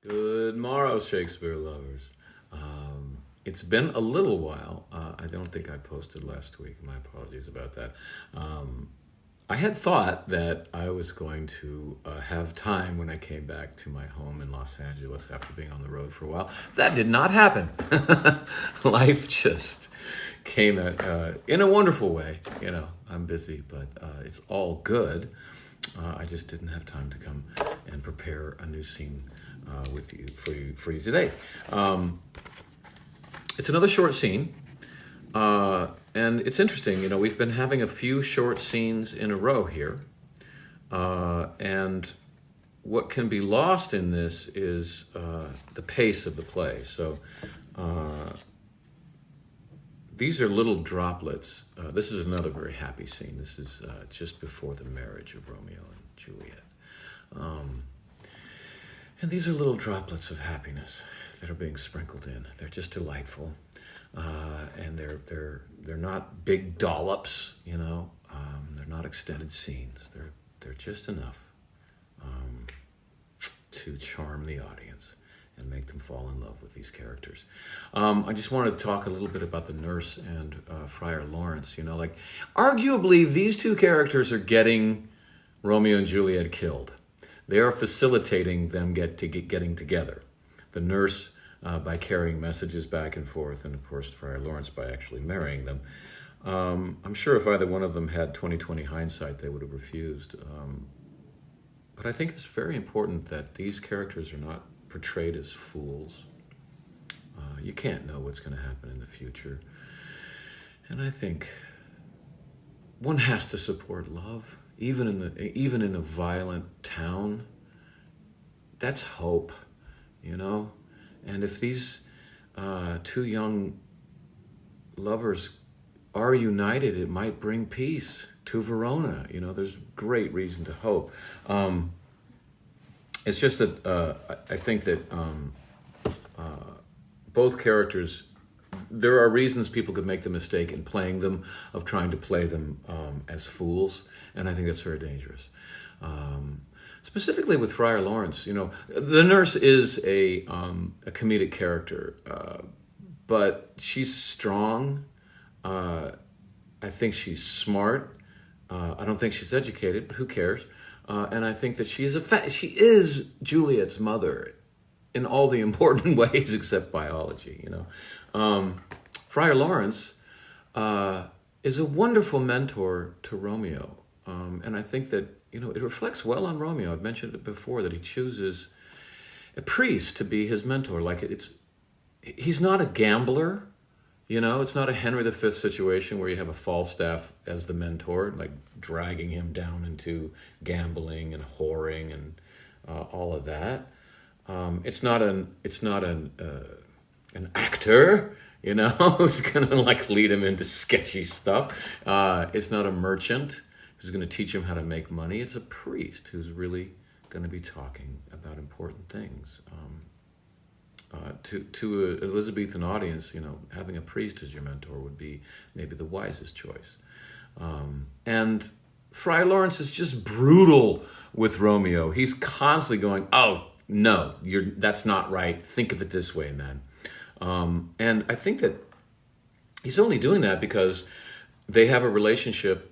Good morrow, Shakespeare lovers. It's been a little while. I don't think I posted last week. My apologies about that. I had thought that I was going to have time when I came back to my home in Los Angeles after being on the road for a while. That did not happen. Life just came in a wonderful way. You know, I'm busy, but it's all good. I just didn't have time to come and prepare a new scene with you for you today. It's another short scene, and it's interesting. You know, we've been having a few short scenes in a row here, and what can be lost in this is the pace of the play. So these are little droplets. This is another very happy scene. This is just before the marriage of Romeo and Juliet. And these are little droplets of happiness that are being sprinkled in. They're just delightful, and they're not big dollops, you know. They're not extended scenes. They're just enough to charm the audience and make them fall in love with these characters. I just wanted to talk a little bit about the nurse and Friar Lawrence. You know, like arguably these two characters are getting Romeo and Juliet killed. They are facilitating them getting together. The nurse by carrying messages back and forth, and of course Friar Lawrence by actually marrying them. I'm sure if either one of them had 20/20 hindsight, they would have refused. But I think it's very important that these characters are not portrayed as fools. You can't know what's going to happen in the future. And I think one has to support love. Even in a violent town, that's hope, you know? And if these two young lovers are united, it might bring peace to Verona. You know, there's great reason to hope. It's just that I think that both characters, there are reasons people could make the mistake in playing them, of trying to play them as fools, and I think that's very dangerous. Specifically with Friar Lawrence, you know, the nurse is a comedic character, but she's strong. I think she's smart. I don't think she's educated, but who cares? And I think that she is Juliet's mother in all the important ways except biology, you know. Friar Lawrence is a wonderful mentor to Romeo. And I think that, you know, it reflects well on Romeo. I've mentioned it before that he chooses a priest to be his mentor. Like he's not a gambler, you know. It's not a Henry V situation where you have a Falstaff as the mentor, like dragging him down into gambling and whoring and all of that. It's not an actor, you know, who's gonna like lead him into sketchy stuff. It's not a merchant who's going to teach him how to make money. It's a priest who's really going to be talking about important things. To an Elizabethan audience, you know, having a priest as your mentor would be maybe the wisest choice. And Friar Lawrence is just brutal with Romeo. He's constantly going, "Oh no, that's not right. Think of it this way, man." And I think that he's only doing that because they have a relationship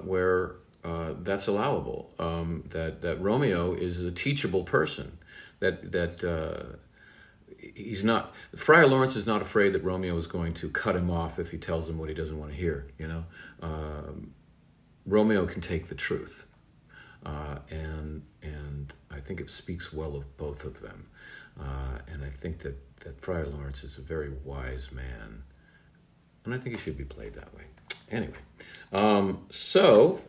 where that's allowable. That Romeo is a teachable person. That he's not. Friar Lawrence is not afraid that Romeo is going to cut him off if he tells him what he doesn't want to hear. You know, Romeo can take the truth, and I think it speaks well of both of them. And I think that Friar Lawrence is a very wise man, and I think he should be played that way. Anyway, so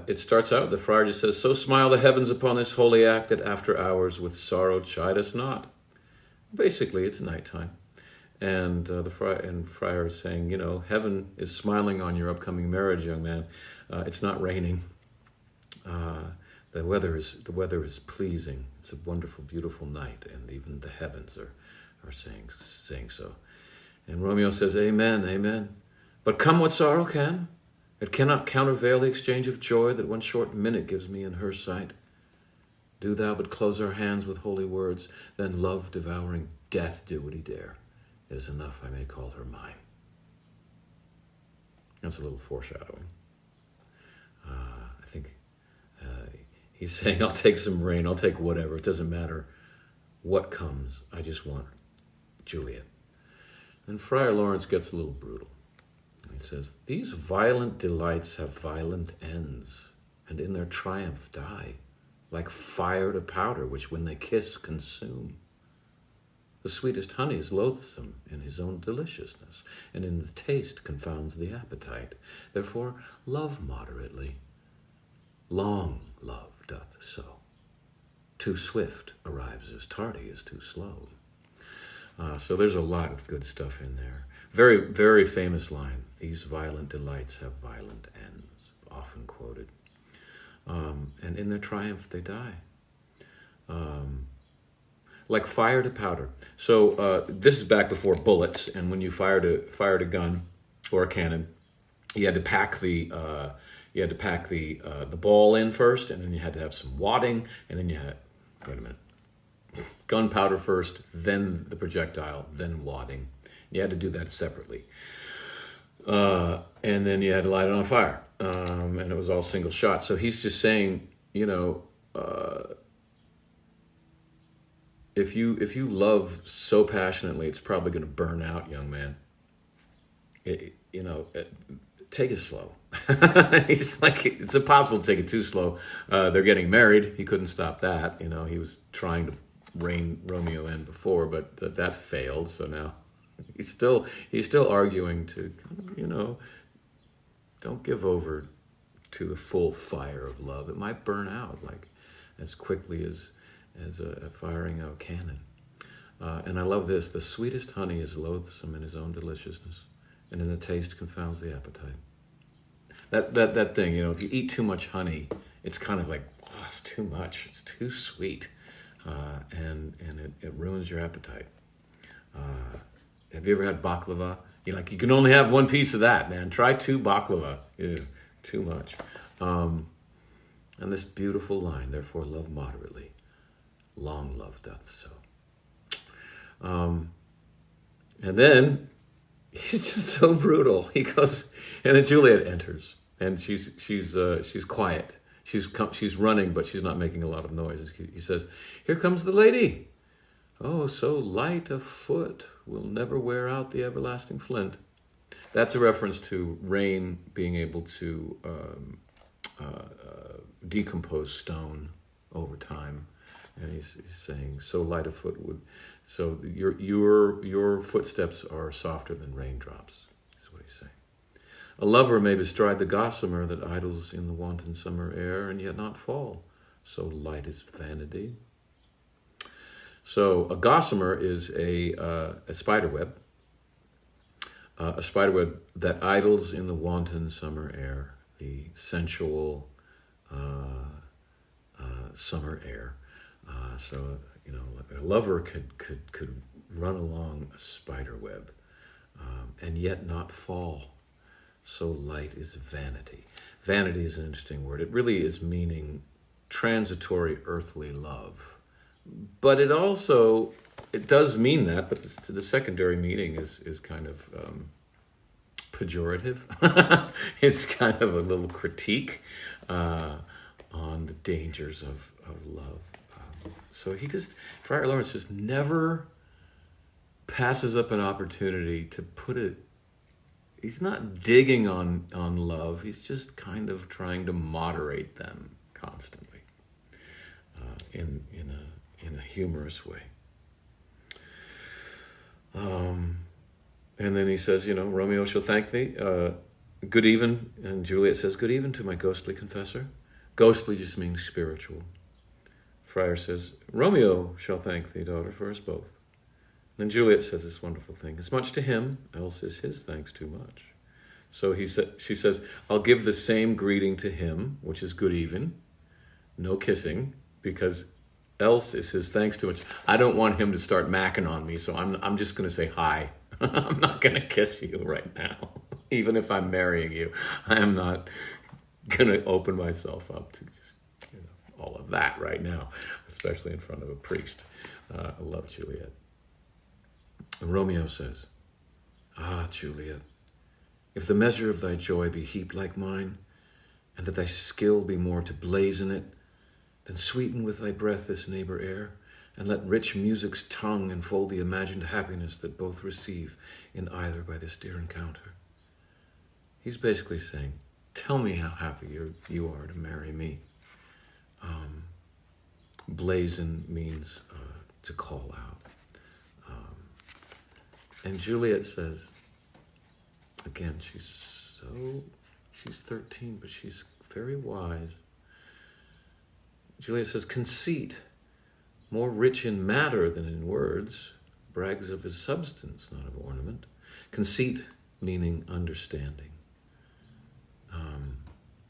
it starts out, the friar just says, "So smile the heavens upon this holy act, that after hours with sorrow chide us not." Basically, it's nighttime. And the friar is saying, you know, heaven is smiling on your upcoming marriage, young man. It's not raining. The weather is pleasing. It's a wonderful, beautiful night, and even the heavens are saying so. And Romeo says, "Amen, amen. But come what sorrow can, it cannot countervail the exchange of joy that one short minute gives me in her sight. Do thou but close our hands with holy words, then love devouring death do what he dare. It is enough I may call her mine. That's a little foreshadowing. I think he's saying, I'll take some rain, I'll take whatever. It doesn't matter what comes. I just want Juliet. And Friar Lawrence gets a little brutal. He says, these violent delights have violent ends, and in their triumph die, like fire to powder, which when they kiss consume. The sweetest honey is loathsome in his own deliciousness, and in the taste confounds the appetite. Therefore, love moderately. Long love doth so. Too swift arrives as tardy as too slow. So there's a lot of good stuff in there. Very, very famous line. These violent delights have violent ends, often quoted. And in their triumph they die. Like fire to powder. So this is back before bullets, and when you fired a gun or a cannon, you had to pack the ball in first, and then you had to have some wadding, and then you had gunpowder first, then the projectile, then wadding. You had to do that separately, and then you had to light it on fire, and it was all single shots. So he's just saying, if you love so passionately, it's probably going to burn out, young man. Take it slow. He's like, it's impossible to take it too slow. They're getting married. He couldn't stop that. He was trying to rein Romeo in before, but that failed. So now he's still arguing to, don't give over to the full fire of love. It might burn out like as quickly as firing a cannon. And I love this. The sweetest honey is loathsome in his own deliciousness, and in the taste confounds the appetite. That thing, if you eat too much honey, it's kind of like, it's too much. It's too sweet, and it ruins your appetite. Have you ever had baklava? You can only have one piece of that, man. Try 2 baklava. Ew, too much. And this beautiful line, therefore love moderately. Long love doth so. And then he's just so brutal. He goes, and then Juliet enters, and she's quiet. She's running, but she's not making a lot of noise. He says, "Here comes the lady. Oh, so light of foot will never wear out the everlasting flint." That's a reference to rain being able to decompose stone over time. And he's saying, so light of foot would, so your footsteps are softer than raindrops. That's what he's saying. A lover may bestride the gossamer that idles in the wanton summer air, and yet not fall. So light is vanity. So a gossamer is a spider web. A spider web that idles in the wanton summer air, the sensual summer air. So a lover could run along a spider web and yet not fall. So light is vanity. Vanity is an interesting word. It really is meaning transitory earthly love. But it does mean that, but the secondary meaning is kind of pejorative. It's kind of a little critique on the dangers of love. So Friar Lawrence just never passes up an opportunity to put it. He's not digging on love. He's just kind of trying to moderate them constantly in a humorous way. And then he says, Romeo shall thank thee. Good even. And Juliet says, good even to my ghostly confessor. Ghostly just means spiritual. Friar says, Romeo shall thank thee, daughter, for us both. Then Juliet says this wonderful thing. As much to him, else is his thanks too much. So she says, I'll give the same greeting to him, which is good even. No kissing, because else is his thanks too much. I don't want him to start macking on me, so I'm just going to say hi. I'm not going to kiss you right now. Even if I'm marrying you, I am not going to open myself up to just all of that right now, especially in front of a priest. I love Juliet. And Romeo says, "Ah, Juliet, if the measure of thy joy be heaped like mine, and that thy skill be more to blaze in it, then sweeten with thy breath this neighbor air, and let rich music's tongue enfold the imagined happiness that both receive in either by this dear encounter." He's basically saying, tell me how happy you are to marry me. Blazon means to call out. And Juliet says, again, she's 13, but she's very wise. Juliet says, conceit, more rich in matter than in words, brags of his substance, not of ornament. Conceit meaning understanding.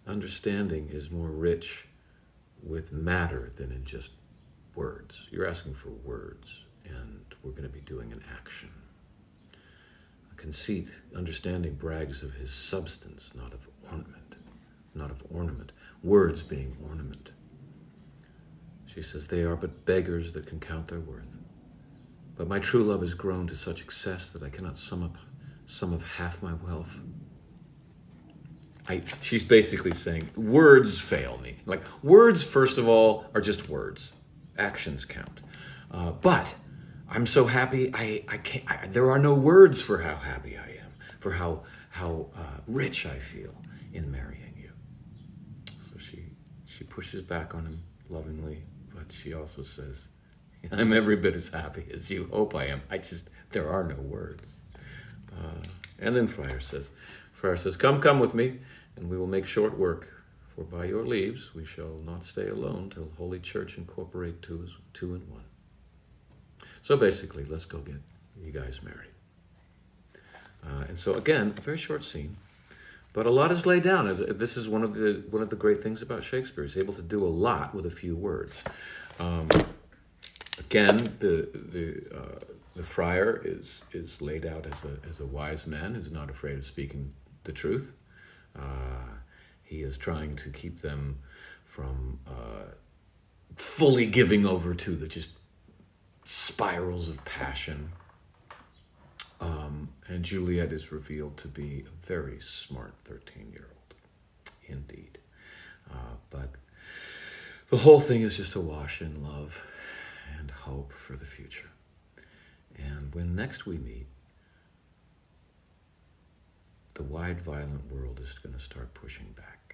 Understanding is more rich with matter than in just words. You're asking for words, and we're going to be doing an action. Conceit, understanding, brags of his substance, not of ornament. Not of ornament. Words being ornament. She says, they are but beggars that can count their worth. But my true love has grown to such excess that I cannot sum of half my wealth. She's basically saying, words fail me. Like, words, first of all, are just words. Actions count. But I'm so happy, there are no words for how happy I am, for how rich I feel in marrying you. So she pushes back on him lovingly, but she also says, I'm every bit as happy as you hope I am. There are no words. And then Friar says, come with me, and we will make short work. For by your leaves we shall not stay alone till Holy Church incorporate two in one. So basically, let's go get you guys married. And so again, a very short scene, but a lot is laid down. This is one of the great things about Shakespeare. He's able to do a lot with a few words. Again, the friar is laid out as a wise man who's not afraid of speaking the truth. He is trying to keep them from fully giving over to the just spirals of passion. And Juliet is revealed to be a very smart 13-year-old, indeed. But the whole thing is just awash in love and hope for the future. And when next we meet, the wide, violent world is going to start pushing back.